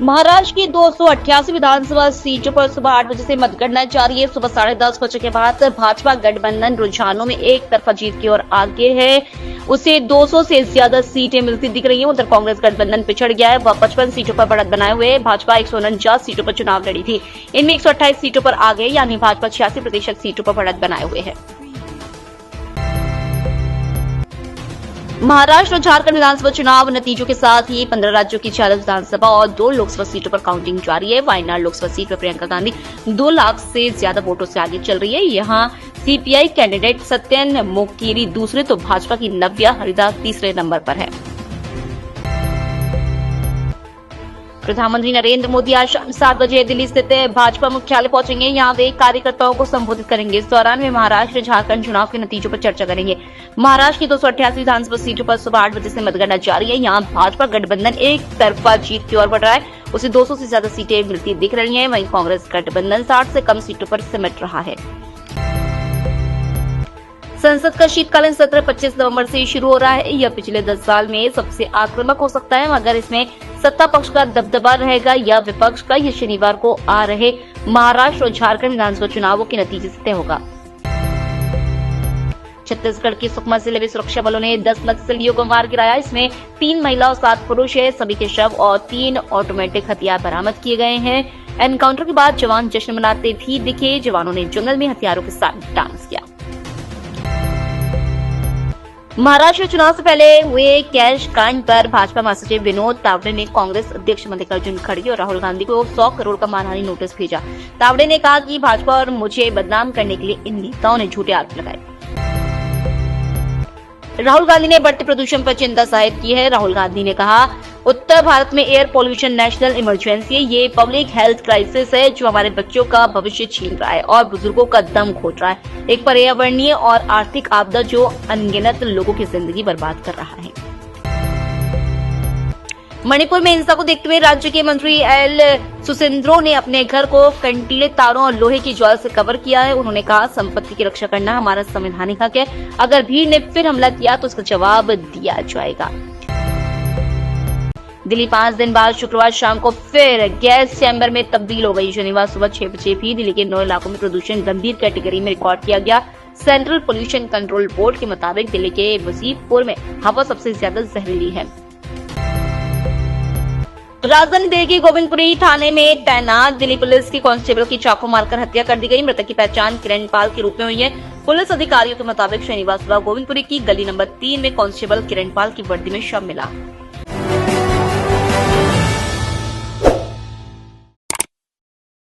महाराष्ट्र की 288 विधानसभा सीटों पर सुबह 8 बजे से मतगणना जारी है। सुबह 10:30 बजे के बाद भाजपा गठबंधन रुझानों में एक तरफा जीत की ओर आगे है। उसे 200 से ज्यादा सीटें मिलती दिख रही हैं। उधर कांग्रेस गठबंधन पिछड़ गया है। वह 55 सीटों पर बढ़त बनाए हुए भाजपा 149 सीटों पर चुनाव लड़ी थी। इनमें 128 सीटों पर आ गए, यानी भाजपा 86% सीटों पर बढ़त बनाए हुए है। महाराष्ट्र और झारखंड विधानसभा चुनाव नतीजों के साथ ही 15 राज्यों की 40 विधानसभा और 2 लोकसभा सीटों पर काउंटिंग जारी है। वायनाड लोकसभा सीट पर प्रियंका गांधी 2 लाख से ज्यादा वोटों से आगे चल रही है। यहां सीपीआई कैंडिडेट सत्यन मोक्कीरी दूसरे तो भाजपा की नव्या हरिदास तीसरे नंबर पर है। प्रधानमंत्री नरेंद्र मोदी आज शाम 7 बजे दिल्ली स्थित भाजपा मुख्यालय पहुंचेंगे। यहां वे कार्यकर्ताओं को संबोधित करेंगे। इस दौरान वे महाराष्ट्र झारखंड चुनाव के नतीजों पर चर्चा करेंगे। महाराष्ट्र की 288 विधानसभा सीटों पर सुबह 8 बजे से मतगणना जारी है। यहां भाजपा गठबंधन एक तरफा जीत की ओर बढ़ रहा है। उसे 200 से ज्यादा सीटें मिलती दिख रही हैं। वहीं कांग्रेस गठबंधन 60 से कम सीटों पर सिमट रहा है। संसद का शीतकालीन सत्र 25 नवंबर से शुरू हो रहा है। यह पिछले 10 साल में सबसे आक्रामक हो सकता है। मगर इसमें सत्ता पक्ष का दबदबा रहेगा या विपक्ष का, यह शनिवार को आ रहे महाराष्ट्र और झारखंड विधानसभा चुनावों के नतीजे से तय होगा। छत्तीसगढ़ के सुकमा जिले में सुरक्षा बलों ने 10 नक्सलियों को मार गिराया। इसमें 3 महिला और 7 पुरुष है। सभी के शव और 3 ऑटोमेटिक हथियार बरामद किए गए हैं। एनकाउंटर के बाद जवान जश्न मनाते भी दिखे। जवानों ने जंगल में हथियारों के साथ डांस किया। महाराष्ट्र चुनाव से पहले हुए कैश कांड पर भाजपा महासचिव विनोद तावड़े ने कांग्रेस अध्यक्ष मल्लिकार्जुन खड़गे और राहुल गांधी को 100 करोड़ का मानहानि नोटिस भेजा। तावड़े ने कहा कि भाजपा और मुझे बदनाम करने के लिए इन नेताओं ने झूठे आरोप लगाए। राहुल गांधी ने बढ़ते प्रदूषण पर चिंता जाहिर की है। राहुल गांधी ने कहा, उत्तर भारत में एयर पॉल्यूशन नेशनल इमरजेंसी है। ये पब्लिक हेल्थ क्राइसिस है जो हमारे बच्चों का भविष्य छीन रहा है और बुजुर्गों का दम घोट रहा है। एक पर्यावरणीय और आर्थिक आपदा जो अनगिनत लोगों की जिंदगी बर्बाद कर रहा है। मणिपुर में हिंसा को देखते हुए राज्य के मंत्री एल सुसिंद्रो ने अपने घर को कंटीले तारों और लोहे की ज्वाल से कवर किया है। उन्होंने कहा, संपत्ति की रक्षा करना हमारा संवैधानिक हक है। अगर भीड़ ने फिर हमला किया तो उसका जवाब दिया जाएगा। दिल्ली 5 दिन बाद शुक्रवार शाम को फिर गैस चैम्बर में तब्दील हो गई। शनिवार सुबह 6 बजे भी दिल्ली के 9 इलाकों में प्रदूषण गंभीर कैटेगरी में रिकॉर्ड किया गया। सेंट्रल पोल्यूशन कंट्रोल बोर्ड के मुताबिक दिल्ली के वजीफपुर में हवा सबसे ज्यादा जहरीली है। राजधानी दिल्ली के गोविंदपुरी थाने में तैनात दिल्ली पुलिस की कांस्टेबल की चाकू मारकर हत्या कर दी गई। मृतक की पहचान किरण पाल के रूप में हुई है। पुलिस अधिकारियों के मुताबिक शनिवार सुबह गोविंदपुरी की गली नंबर 3 में कांस्टेबल किरण पाल की वर्दी में शव मिला।